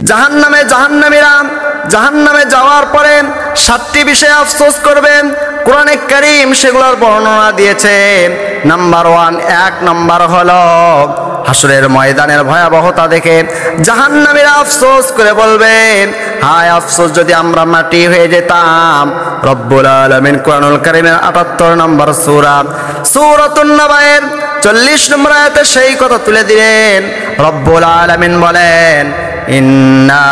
জাহান্নামীরা জাহান্নামে যাওয়ার পরে 7টি বিষয়ে আফসোস করবেন। কোরআনে কারীম সেগুলোর বর্ণনা দিয়েছে। নাম্বার 1, 1 নম্বর হলো হাসরের ময়দানের ভয়াবহতা দেখে জাহান্নামীরা আফসোস করে বলবে, হায় আফসোস যদি আমরা মাটি হয়ে যেতাম। রব্বুল আলামিন কোরআনুল কারীমের 78 নম্বর সূরাতুন নাবায়ের 40 নম্বর আয়াতে সেই কথা তুলে দিলেন। রব্বুল আলামিন বলেন, ইন্না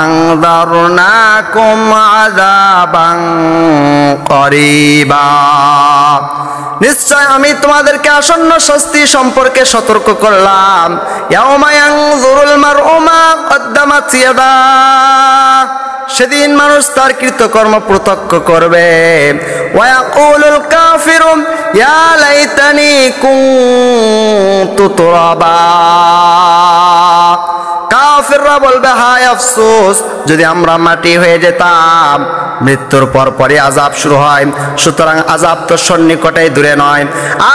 আনযারনাকুম আযাবান করিবা, নিশ্চয় আমি তোমাদেরকে আসন্ন শাস্তি সম্পর্কে সতর্ক করলাম। ইয়াউমা ইয়ানযুরুল মারউ মা কদ্দামাত ইয়াদা, সেদিন মানুষ তার কৃতকর্ম প্রত্যক্ষ করবে। ওয়া ইয়াকুলুল কাফিরু ইয়া লাইতানি কুনতু তুরাবা, কাফিররা বলবে হায় আফসোস যদি আমরা মাটি হয়ে যেতাম। মৃত্যুর পরপরই আযাব শুরু হয়, সুতরাং আযাব তো সন্নিকটেই দূরে নয়,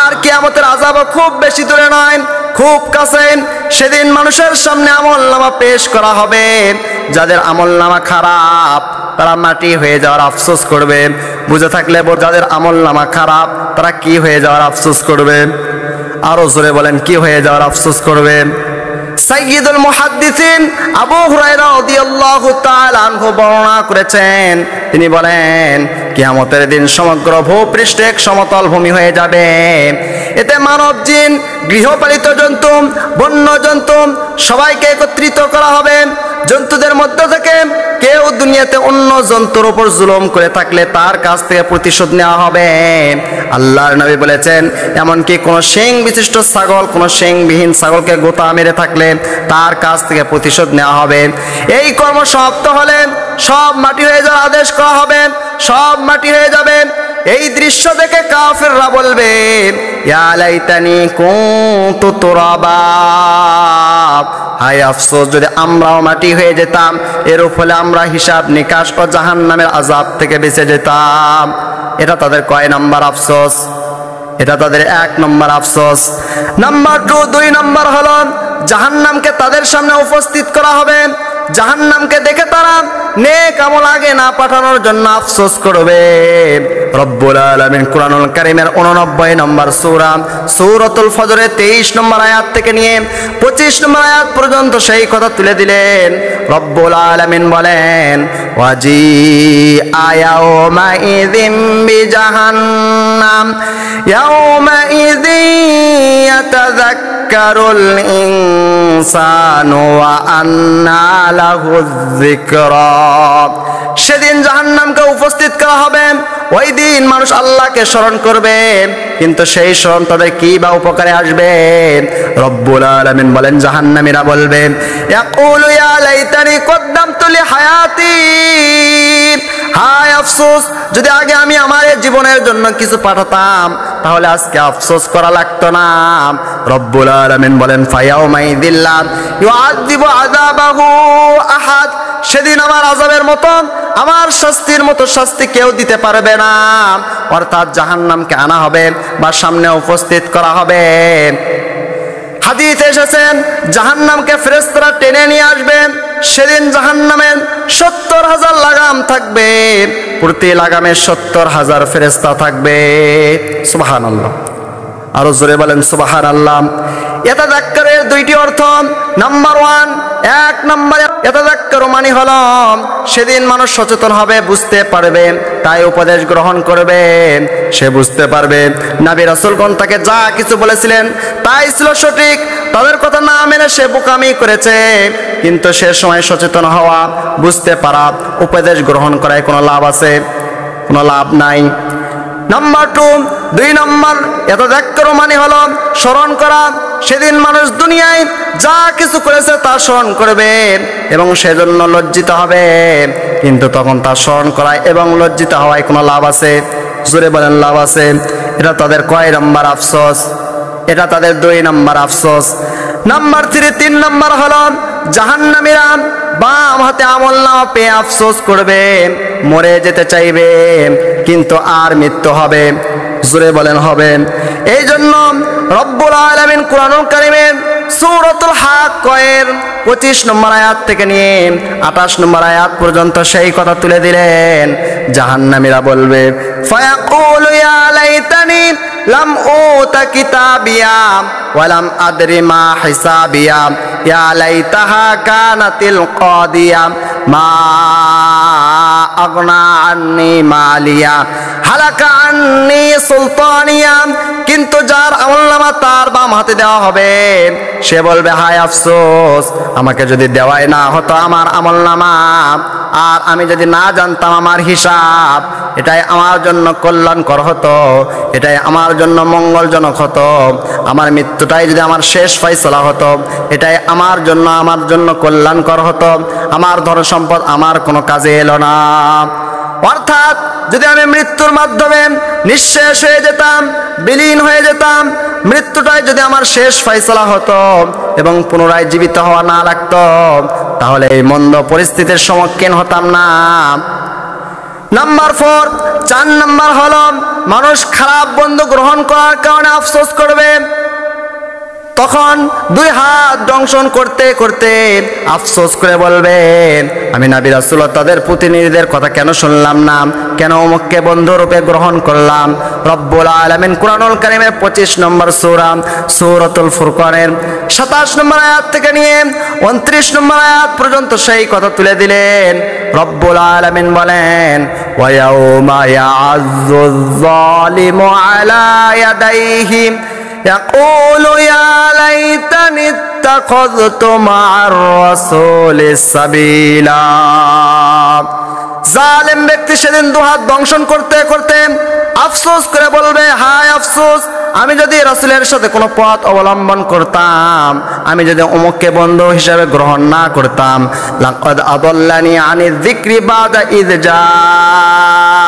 আর কিয়ামতের আযাবও খুব বেশি দূরে নয়, খুব কাছে। সেদিন মানুষের সামনে আমলনামা পেশ করা হবে। যাদের আমলনামা খারাপ তারা মাটি হয়ে যাওয়ার আফসোস করবে। বুঝে থাকলে যাদের আমলনামা খারাপ তারা কি হয়ে যাওয়ার আফসোস করবে? আরো জোরে বলেন, কি হয়ে যাওয়ার আফসোস করবে? সাইয়্যিদুল মুহাদ্দিসিন আবু হুরায়রা রাদিয়াল্লাহু তাআলা আনহু বর্ণনা করেছেন, তিনি বলেন, কিয়ামতের দিন সমগ্র ভূপৃষ্ঠে এক সমতল ভূমি হয়ে যাবে। এতে মানব, জিন, গৃহপালিত জন্তু, বন্য জন্তু সবাইকে একত্রিত করা হবে। জন্তুদের মধ্য থেকে কেউ দুনিয়াতে অন্য জন্তুর উপর জুলুম করে থাকলে তার কাছ থেকে প্রতিশোধ নেওয়া হবে। আল্লাহর নবী বলেছেন, এমনকি কোনো শিং বিশিষ্ট ছাগল, কোনো শিংবিহীন ছাগলকে গোতা মেরে থাকলে তার কাছ থেকে প্রতিশোধ নেওয়া হবে। এই কর্ম সমাপ্ত হলে সব মাটি হয়ে যাওয়ার আদেশ করা হবে, সব মাটি হয়ে যাবে। এই দৃশ্য দেখে কাফিররা বলবে, ইয়া লাইতানি কুনতু তুরাবা, হায় আফসোস যদি আমরাও মাটি হয়ে যেতাম। এর ফলে আমরা হিসাব নিকাশ ও জাহান্নামের আযাব থেকে বেঁচে যেতাম। এটা তাদের কয় নাম্বার আফসোস? এটা তাদের 1 নম্বর আফসোস। নাম্বার 2 নম্বর হলো জাহান্নামকে তাদের সামনে উপস্থিত করা হবে। জাহান্নামকে দেখে তারা নেক আমল আগে না পাঠানোর জন্য আফসোস করবে। রব্বুল আলামিন কোরআনুল কারীমের 89 নম্বর সূরাতুল ফজরের 23 নম্বর আয়াত থেকে নিয়ে 25 নম্বর আয়াত পর্যন্ত সেই কথা তুলে দিলেন। রব্বুল আলামিন বলেন, ওয়াজি আয়াউমা ইযিম বিজাহান্নাম ইয়াউমা ইযি ইয়াতাযাক্কারুল ইনসানু ওয়া আন্না লাহু যিকরা, সেদিন জাহান্নামকে উপস্থিত করা হবে। ওই দিন মানুষ আল্লাহকে স্মরণ করবে, কিন্তু সেই স্মরণ তাদের কি বা উপকারে আসবে? রব্বুল আলামিন বলেন, জাহান্নামীরা বলবে, ইয়াকুলু ইয়া লাইতানি কদ্দামতু লি হায়াতি, হায় আফসোস যদি আগে আমি আমার জীবনের জন্য কিছু পাঠাতাম, তাহলে আজকে আফসোস করা লাগতো না। রব্বুল আলামিন বলেন, ফায়াউমাইযিল্লা ইউআযযিবু আযাবাহু আহাদ, সেদিন আমার আযাবের মতো, আমার শাস্তির মতো শাস্তি কেউ দিতে পারবে না। অর্থাৎ জাহান্নামকে আনা হবে বা সামনে উপস্থিত করা হবে। হাদিসে এসেছেন, জাহান্নামকে ফেরেশতারা টেনে নিয়ে আসবে। সেদিন জাহান্নামের 70,000 লাগাম থাকবে, প্রতি লাগামে 70,000 ফেরেশতা থাকবে। সুবহানাল্লাহ, আরো জোরে বলেন সুবহানাল্লাহ। ইয়াতাযাক্কারের 2টি অর্থ। নাম্বার 1 নম্বরে ইয়াতাযাক্কারু মানে হলো সেদিন মানুষ সচেতন হবে, বুঝতে পারবে, তাই উপদেশ গ্রহণ করবে, সে বুঝতে পারবে নবী রাসূলগণ তাকে যা কিছু বলেছিলেন তাই ছিল সঠিক, তাদের কথা না মেনে সে বোকামি করেছে। কিন্তু সে সময় সচেতন হওয়া, বুঝতে পারা, উপদেশ গ্রহণ করায় কোনো লাভ আছে? কোনো লাভ নাই। নাম্বার 2 নম্বর ইয়াতাযাক্কারু মানে হলো স্মরণ করা। সেদিন মানুষ দুনিয়ায় যা কিছু করেছে তা স্মরণ করবে এবং সেজন্য লজ্জিত হবে, কিন্তু তখন তা স্মরণ করায় এবং লজ্জিত হওয়ায় কোনো লাভ আছে? জোরে বলেন, লাভ আছে। এটা তাদের কয় নম্বর আফসোস? এটা তাদের 2 নম্বর আফসোস। নাম্বার 3 নম্বর হলো জাহান্নামীরা বাম হাতে আমলনামা পেয়ে আফসোস করবে, মরে যেতে চাইবে, কিন্তু আর মৃত্যু হবে। জোরে বলেন, হবে। এই জন্য রব্বুল আলামিন কোরআনুল কারীমের সূরাতুল হাক্কের 25 নম্বর আয়াত থেকে নিয়ে 28 নম্বর আয়াত পর্যন্ত সেই কথা তুলে দিলেন। জাহান্নামীরা বলবে, ফায়াকুলু ইয়া লাইতানি লাম উতা কিতাবিয়া ওয়া লাম আদরি মা হিসাবিয়া ইয়া লাইতাহা কানাতিল কাদিয়া মা আগনা আন্নি মালিয়া হালাকা আন্নি সুলতানিয়া। কিন্তু যার আমলনামা তার বাম হাতে দেওয়া হবে সে বলবে, হায় আফসোস, আমাকে যদি দেওয়াই না হতো আমার আমলনামা, আর আমি যদি না জানতাম আমার হিসাব, এটাই আমার জন্য কল্যাণকর হতো, এটাই আমার জন্য মঙ্গলজনক হতো। আমার মৃত্যুটাই যদি আমার শেষ ফয়সালা হতো, এটাই আমার জন্য কল্যাণকর হতো। আমার ধন সম্পদ আমার কোনো কাজে এলো না। অর্থাৎ যদি আমি মৃত্যুর মাধ্যমে নিঃশেষ হয়ে যেতাম, বিলীন হয়ে যেতাম, মৃত্যুটাই যদি আমার শেষ ফয়সালা হতো এবং পুনরায় জীবিত হওয়া না লাগতো, তাহলে এই মন্দ পরিস্থিতির সম্মুখীন হতাম না। নাম্বার 4, 4 নাম্বার হলো মানুষ খারাপ বন্ধু গ্রহণ করার কারণে আফসোস করবে। তখন 2 হাত দংশন করতে করতে আফসোস করে বলবে, আমি নবী রাসূল তাদের প্রতিনিধিদের কথা কেন শুনলাম না, কেন অমুককে বন্ধু রূপে গ্রহণ করলাম। রব্বুল আলামিন কুরআনুল কারীমের 25 নম্বর সূরা সূরাতুল ফুরকানের 27 নম্বর আয়াত থেকে নিয়ে 29 নম্বর আয়াত পর্যন্ত সেই কথা তুলে দিলেন। রব্বুল আলামিন বলেন, ওয়া ইয়াউমা ইয়া'আযযুয যালিমু আলা ইয়াদাইহি يقول يا ليتني اتخذت مع الرسول سبيلا। জালেম ব্যক্তি সেদিন 2 হাত দংশন করতে করতে আফসোস করে বলবে, হায় আফসোস, আমি যদি রাসূলের সাথে কোনো পথ অবলম্বন করতাম, আমি যদি অমুককে বন্ধু হিসেবে গ্রহণ না করতাম, লাকাদ আদাল্লানি আনি যিকরি বাদা ইয জাআনি,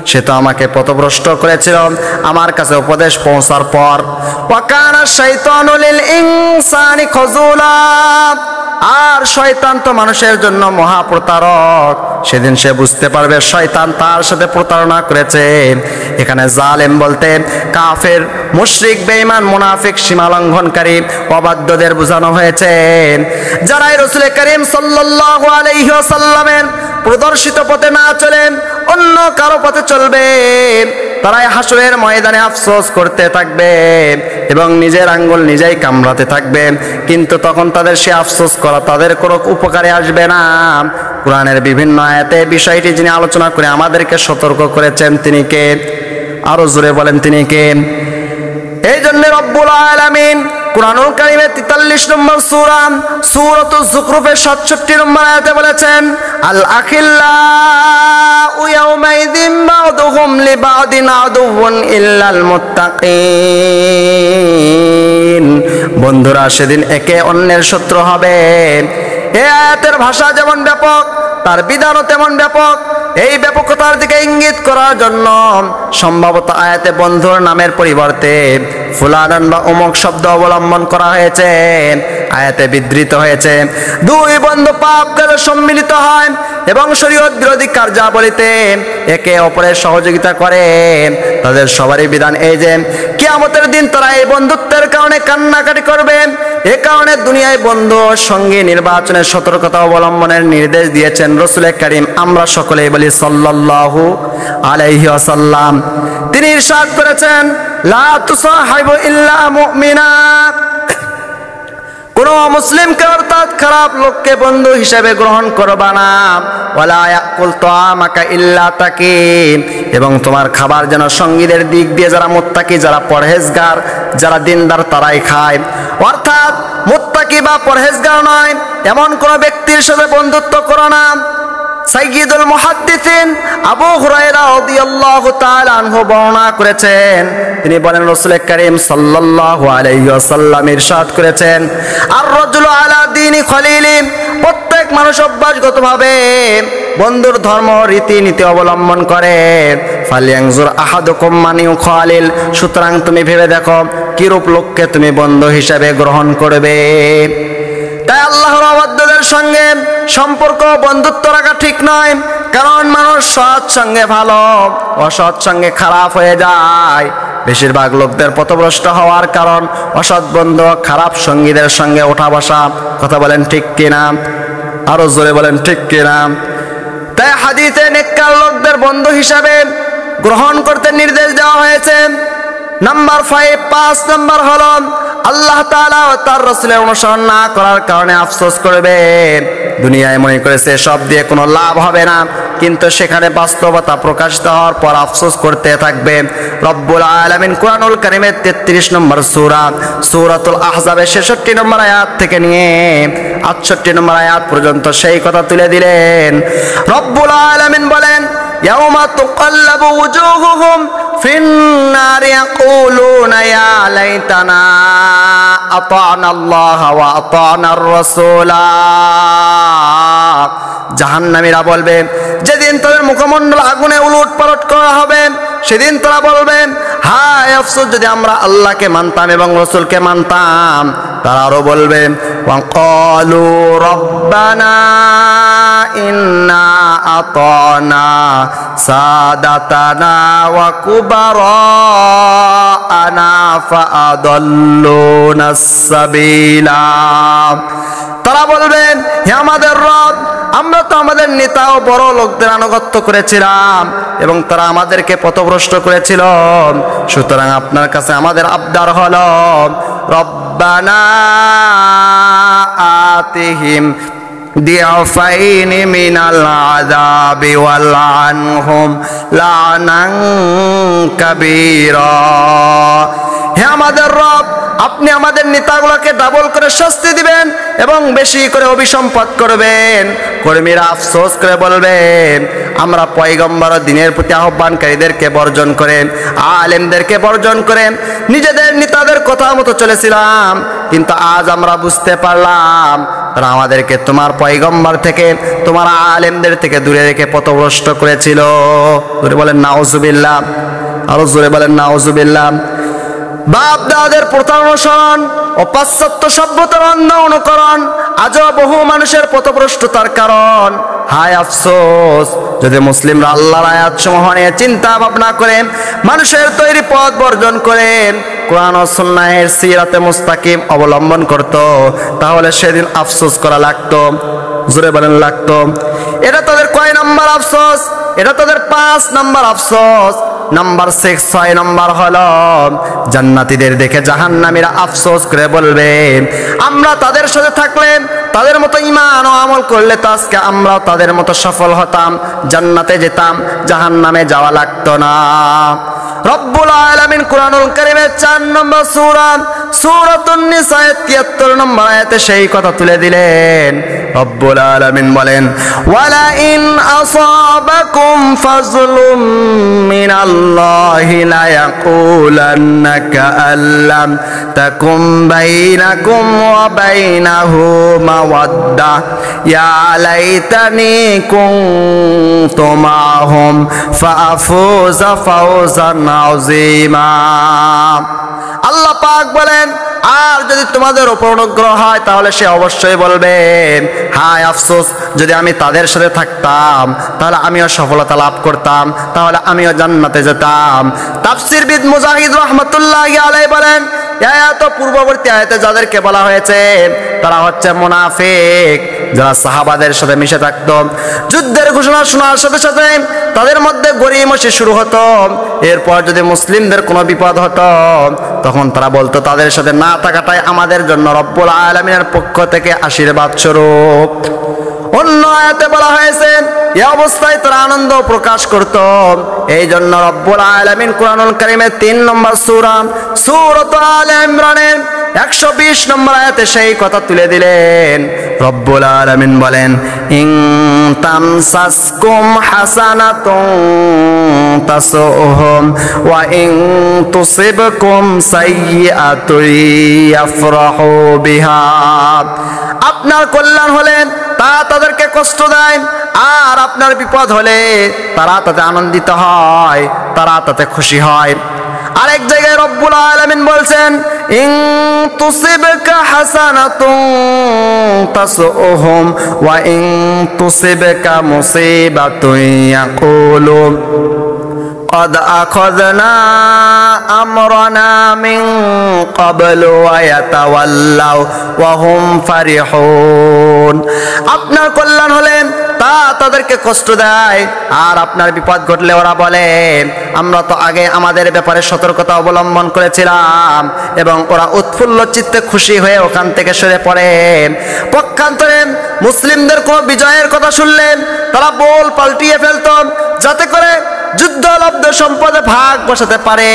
সে তো আমাকে পথভ্রষ্ট করেছিল আমার কাছে উপদেশ পৌঁছার পর। ওয়া কানা শাইতানু লিল ইনসানি খাযুলা, আর শয়তান তো মানুষের জন্য মহাপ্রতারক। সেদিন সে বুঝতে পারবে শয়তান তার সাথে প্রতারণা করেছে। এখানে জালেম বলতে কাফের, মুশরিক, বেঈমান, মুনাফিক, সীমালঙ্ঘনকারী, অবাধ্যদের বোঝানো হয়েছে। যারা রাসূল করিম সাল্লাল্লাহু আলাইহি ওয়াসাল্লামের প্রদর্শিত পথে না চলে অন্য কারো পথে চলবে, তারাই হাসরের ময়দানে আফসোস করতে থাকবে এবং নিজের আঙ্গুল নিজেই কামড়াতে থাকবে। কিন্তু তখন তাদের সে আফসোস করা তাদের কোনো উপকারে আসবে না। কোরআনের বিভিন্ন আয়াতে বিষয়টি যিনি আলোচনা করে আমাদেরকে সতর্ক করেছেন, তিনি কে? আরো জোরে বলেন, তিনি কে? এই জন্য রব্বুল আলামিন কুরআনুল কারীমের 43 নম্বর সূরা সূরাতুজ যুখরুফের 67 নম্বর আয়াতে বলেছেন, আল আখিল্লাউ ইয়াউমাইযিন বা'দুহুম লিবা'দিন আদুওয়ুন ইল্লাল মুত্তাকিন। বন্ধুরা সেদিন একে অন্যের শত্রু হবে। এই আয়াতের ভাষা যেমন ব্যাপক, তার বিধানও তেমন ব্যাপক। এই ব্যাপকতার দিকে ইঙ্গিত করার জন্য সম্ভবত আয়াতে বন্ধুর নামের পরিবর্তে ফুলানান বা অমুক শব্দ অবলম্বন করা হয়েছে। আয়াতে বিধৃত হয়েছে 2 বন্ধু পাপ কাজে সম্মিলিত হয় এবং শরীয়ত বিরোধী কার্যাবলীতে একে অপরের সহযোগিতা করে। তাদের সবারই বিধান এই যে কিয়ামতের দিন তারা এই বন্ধুত্বের কারণে কান্নাকাটি করবে। এ কারণে দুনিয়ায় বন্ধু সঙ্গী নির্বাচনের সতর্কতা অবলম্বনের নির্দেশ দিয়েছেন রাসূল করিম, আমরা সকলেই বলি সাল্লাল্লাহু আলাইহি ওয়াসাল্লাম। তিনি ইরশাদ করেছেন, লা তুসাহিবু ইল্লা মুমিনা, কোন মুসলিমকে অর্থাৎ খারাপ লোককে বন্ধু হিসেবে গ্রহণ করবা না। ওয়ালা ইয়াকুল তাআমাকা ইল্লা তাকি, এবং তোমার খাবার যেন সঙ্গীদের দিক দিয়ে যারা মুত্তাকি, যারা পরহেজগার, যারা দিনদার তারাই খায়। অর্থাৎ মুত্তাকি বা পরহেজগার নয় এমন কোন ব্যক্তির সাথে বন্ধুত্ব করো না। সাইয়্যিদুল মুহাদ্দিসিন আবু হুরায়রা রাদিয়াল্লাহু তাআলা আনহু বর্ণনা করেছেন, তিনি বলেন রাসূল করিম সাল্লাল্লাহু আলাইহি ওয়াসাল্লাম ইরশাদ করেছেন, আর রাজুলু আলা দীনি খলিলি, প্রত্যেক মানুষ অভ্যাসগতভাবে বন্ধুর ধর্ম রীতিনীতি অবলম্বন করে। ফালিয়ানজুর আহাদুকুম মান ইউখালিল, সুতরাং তুমি ভেবে দেখো কিরূপ লোককে তুমি বন্ধু হিসেবে গ্রহণ করবে। তাই আল্লাহর অবাধ্যদের সঙ্গে সম্পর্ক বন্ধুত্ব রাখা ঠিক নয়, কারণ মানুষ সৎ সঙ্গে ভালো, অসৎ সঙ্গে খারাপ হয়ে যায়। বেশিরভাগ লোকদের পথভ্রষ্ট হওয়ার কারণ অসৎ বন্ধু, খারাপ সঙ্গীদের সঙ্গে ওঠা বসা। কথা বলেন ঠিক কিনা? আরো জোরে বলেন ঠিক কিনা? তাই হাদিসে নেককার লোকদের বন্ধু হিসাবে গ্রহণ করতে নির্দেশ দেওয়া হয়েছে। নাম্বার 5 নাম্বার হলো আল্লাহ তাআলা ও তার রাসূলের অনুসরণ না করার কারণে আফসোস করবে। দুনিয়ায় মনে করেছে সব দিয়ে কোনো লাভ হবে না, কিন্তু সেখানে বাস্তবতা প্রকাশিত হওয়ার পর আফসোস করতে থাকবে। রব্বুল আলামিন কুরআনুল কারীমের 33 নম্বর সূরা সূরাতুল আহজাবের 66 নম্বর আয়াত থেকে নিয়ে 68 নম্বর আয়াত পর্যন্ত সেই কথা তুলে দিলেন। রব্বুল আলামিন বলেন, ইয়াউমা তুকাল্লাবু ওজুহুহুম ফিন-নার ইয়াকুলুনা ইয়া লাইতানা আতা'না আল্লাহ ওয়া আতা'নার রাসূলা। জাহান্নামীরা বলবে, যেদিন তাদের মুখমণ্ডল আগুনে উলটপালট করা হবে, সেদিন তারা বলবে, হায় আফসোস যদি আমরা আল্লাহকে মানতাম এবং রাসূলকে মানতাম। তারা আরো বলবে, ওয়া ক্বালু রব্বানা ইন্না আতা'না সাদাতানা ওয়া কুবারা'ানা ফাআদাল্লুনাস সাবিলা। তারা বলবেন, হে আমাদের রব, আমরা তো আমাদের নেতা ও বড় লোকদের আনুগত্য করেছিলাম এবং তারা আমাদেরকে পথভ্রষ্ট করেছিল। সুতরাং আপনার কাছে আমাদের আবদার হলো, রব্বানা আতিহিম দিআফাইনি মিনাল আযাবি ওয়ালআনহুম লা'নান কাবীরা। হে আমাদের রব, আপনি আমাদের নেতাগুলোকে ডাবল করে শাস্তি দিবেন এবং বেশি করে অভিসম্পদ করবেন। কর্মীরা আফসোস করে বলবেন, আমরা পয়গম্বর দ্বীনের প্রতি আহ্বানকারীদেরকে বর্জন করে, আলেমদেরকে বর্জন করে নিজেদের নেতাদের কথা মতো চলেছিলাম, কিন্তু আজ আমরা বুঝতে পারলাম তারা আমাদেরকে তোমার পয়গম্বর থেকে, তোমার আলেমদের থেকে দূরে রেখে পথভ্রষ্ট করেছিল। জোরে বলেন নাউজুবিল্লাহ, আরো জোরে বলেন নাউজুবিল্লাহ। বাপ দাদাদের প্রথা অনুসরণ ও পাশ্চাত্য সভ্যতার অন্ধ অনুকরণ আজও বহু মানুষের পথভ্রষ্টতার কারণ। হায় আফসোস যদি মুসলিমরা আল্লাহর আয়াতসমূহ নিয়ে চিন্তা ভাবনা করে মানুষের তৈরি পথ বর্জন করে কোরআন ও সুন্নাহের সিরাতে মুস্তাকিম অবলম্বন করত, তাহলে সেদিন আফসোস করা লাগতো। জোরে বলেন লাগতো। এটা তাদের কয় নাম্বার আফসোস? এটা তাদের 5 নাম্বার আফসোস। নাম্বার 6 নম্বর হলো জান্নাতীদের দেখে জাহান্নামীরা আফসোস করে বলবে, আমরা তাদের সাথে থাকলে, তাদের মতো ঈমান ও আমল করলে তো আজকে আমরা তাদের মতো সফল হতাম, জান্নাতে যেতাম, জাহান্নামে যাওয়া লাগতো না। রব্বুল আলামিন কুরআনুল কারীমের 4 নম্বর সূরা সূরাতুন নিসা 73 নম্বর আয়াতে সেই কথা তুলে দিলেন। রব্বুল আলামিন বলেন, ওয়ালা ইন আসাবাকুম ফাজলুম মিনাল্লাহি লা ইয়াকুলান্না কাআল্লাম তাকুম বাইনাকুম ওয়া বাইনাহু মাওয়াদ্দা ইয়া লাইতানি কুনতু মাহুম ফাআফুযা ফাওজান আযীমা। আল্লাহ পাক বলেন, আর যদি তোমাদের উপর অনুগ্রহ হয় তাহলে সে অবশ্যই বলবেন, হায় আফসোস যদি আমি তাদের সাথে থাকতাম, তাহলে আমিও সফলতা লাভ করতাম, তাহলে আমিও জান্নাতে যেতাম। তাফসীরবিদ মুজাহিদ রাহমাতুল্লাহি আলাইহি বলেন, আয়াত পূর্ববর্তী আয়াতে যাদেরকে বলা হয়েছে তারা হচ্ছে মুনাফিক, যারা সাহাবাদের সাথে মিশে থাকতো। যুদ্ধের ঘোষণা শোনার সাথে সাথে তাদের মধ্যে গড়িমসি শুরু হতো। এরপর যদি মুসলিমদের কোনো বিপদ হতো তখন তারা বলতো তাদের সাথে না থাকাটাই আমাদের জন্য রব্বুল আলামিনের পক্ষ থেকে আশীর্বাদ স্বরূপ। অন্য আয়াতে বলা হয়েছে এই অবস্থায় তারা আনন্দ প্রকাশ করত। এই জন্য রব্বুল আলামিন কুরআনুল কারীমের 3 নম্বর সূরা সূরাতুল আলে ইমরানের 120 নম্বর আয়াতে সেই কথা তুলে দিলেন। রব্বুল আলামিন বলেন, ইন তামসাসকুম হাসানাতুন তাসুহুম ওয়া ইন তুসিবকুম সাইয়্যাতুন ইয়াফরাহু বিহা। আপনার কল্যাণ হলে তা তাদেরকে কষ্ট দেয়, আর আপনার বিপদ হলে তারা তাতে আনন্দিত হয়, তারা তাতে খুশি হয়। আরেক জায়গায় রব্বুল আলামিন বলছেন, ইন তুসিবকা হাসানাতুন তাসুহুম ওয়া ইন তুসিবকা মুসিবাতুন ইয়াকুলু قد أخذنا أمرنا من قبل ويتولوا وهم فرحون আপনার কল্যাণ হলে তা তাদেরকে কষ্ট দেয় আর আপনার বিপদ ঘটলে ওরা বলে আমরা তো আগে আমাদের ব্যাপারে সতর্কতা অবলম্বন করেছিলাম এবং ওরা উৎফুল্ল চিত্তে খুশি হয়ে ওখান থেকে সরে পড়ে পক্ষান্তরে মুসলিমদের কোনো বিজয়ের কথা শুনলে তারা বল পাল্টিয়ে ফেলত যাতে করে যুদ্ধলব্ধ সম্পদে ভাগ বসাতে পারে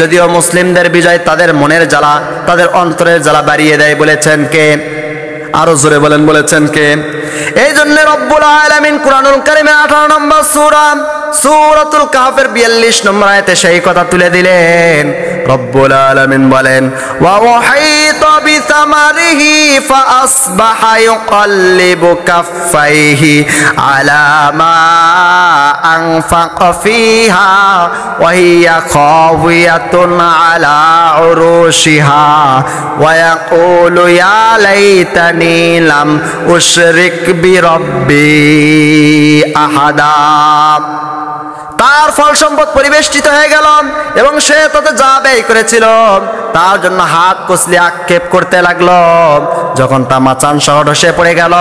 যদিও মুসলিমদের বিজয় তাদের মনের জ্বালা তাদের অন্তরের জ্বালা বাড়িয়ে দেয় বলেছেন কে আরো জোরে বলেন বলেছেন কে এই জন্য রব্বুল আলামিন কুরআনুল কারীমে 18 নম্বর সূরা সূরাতুল কাহফের 42 নম্বর আয়াতে সেই কথা তুলে দিলেন রব্বুল আলামিন বলেন ওয়া ওয়াহিতা বিসামারিহি ফাআসবাহা ইউকাল্লিবু কাফাইহি আলা মা আনফাকা ফিহা ওয়া হিয়া খাওয়িয়াতুন আলা উরুশিহা ওয়া ইয়াকুলু ইয়া লাইতানি লাম উশরিক বিরব্বি আহাদা তার ফল সম্পদ পরিবেষ্টিত হয়ে গেল এবং সে তাতে যা ব্যয় করেছিল তার জন্য হাত কচলে আক্ষেপ করতে লাগলো যখন তা মাচান সহ ধসে পড়ে গেল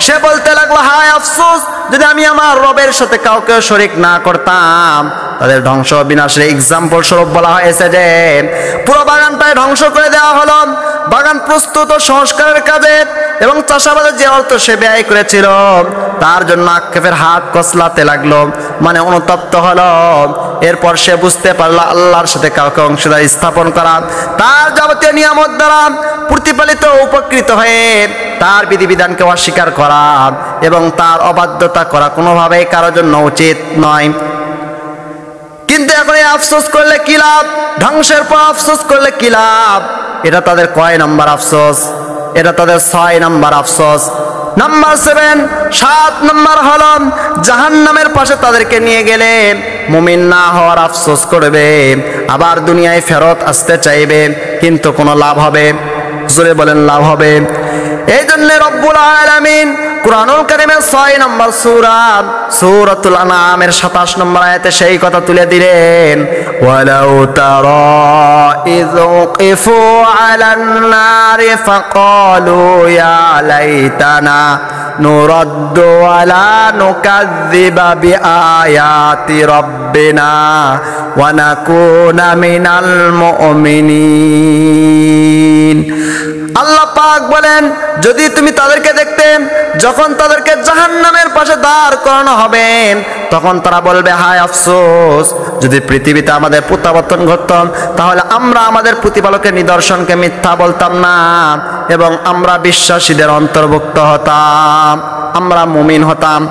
সে বলতে লাগলো হায় আফসোস যদি আমি আমার রবের সাথে কাউকে শরীক না করতাম তাদের ধ্বংস বিনাশের এক্সাম্পল স্বরূপ বলা হয়েছে যে পুরো বাগানটাই ধ্বংস করে দেওয়া হলো বাগান প্রস্তুত ও সংস্কারের কাজে এবং চাষাবাদে যে অর্থ সে ব্যয় করেছিল তার জন্য আক্ষেপের হাত কচলাতে লাগলো মানে অনুতপ্ত হলো এরপর সে বুঝতে পারলো আল্লাহর সাথে কাউকে অংশীদার স্থাপন করা তার যাবতীয় নিয়ামত দ্বারা প্রতিপালিত উপকৃত হয়ে তার বিধিবিধানকে অস্বীকার করা এবং তার অবাধ্যতা করা কোনোভাবেই কারোর জন্য উচিত নয় কিন্তু এখন এই আফসোস করলে কি লাভ ধ্বংসের পর আফসোস করলে কি লাভ এটা তাদের কয় নাম্বার আফসোস এটা তাদের 6 নাম্বার আফসোস নাম্বার 7 7 নাম্বার হলো জাহান্নামের পাশে তাদেরকে নিয়ে গেলে মুমিন না হওয়ার আফসোস করবে আবার দুনিয়ায় ফেরত আসতে চাইবে কিন্তু কোনো লাভ হবে জোরে বলেন লাভ হবে এই জন্য রব্বুল আলামিন কুরআনুল কারীমের 6 নম্বর সূরা সূরাতুল আনআমের 27 নম্বর আয়াতে সেই কথা তুলে দিলেন ওয়ালাউ তারা ইযু কিফু আলান নারি ফাকালু ইয়া লাইতানা নুরাদ্দু ওয়ালা নুকাযযিবা বিআয়াতি রাব্বিনা ওয়া নাকুনা মিনাল মুমিনিন আল্লাহ পাক বলেন যদি তুমি তাদেরকে দেখতে যখন তাদেরকে জাহান্নামের পাশে দাঁড় করানো হবে তখন তারা বলবে হায় আফসোস যদি পৃথিবীতে আমাদের প্রত্যাবর্তন ঘটত তাহলে আমরা আমাদের প্রতিপালকের নিদর্শনকে মিথ্যা বলতাম না এবং আমরা বিশ্বাসীদের অন্তর্ভুক্ত হতাম আমরা মুমিন হতাম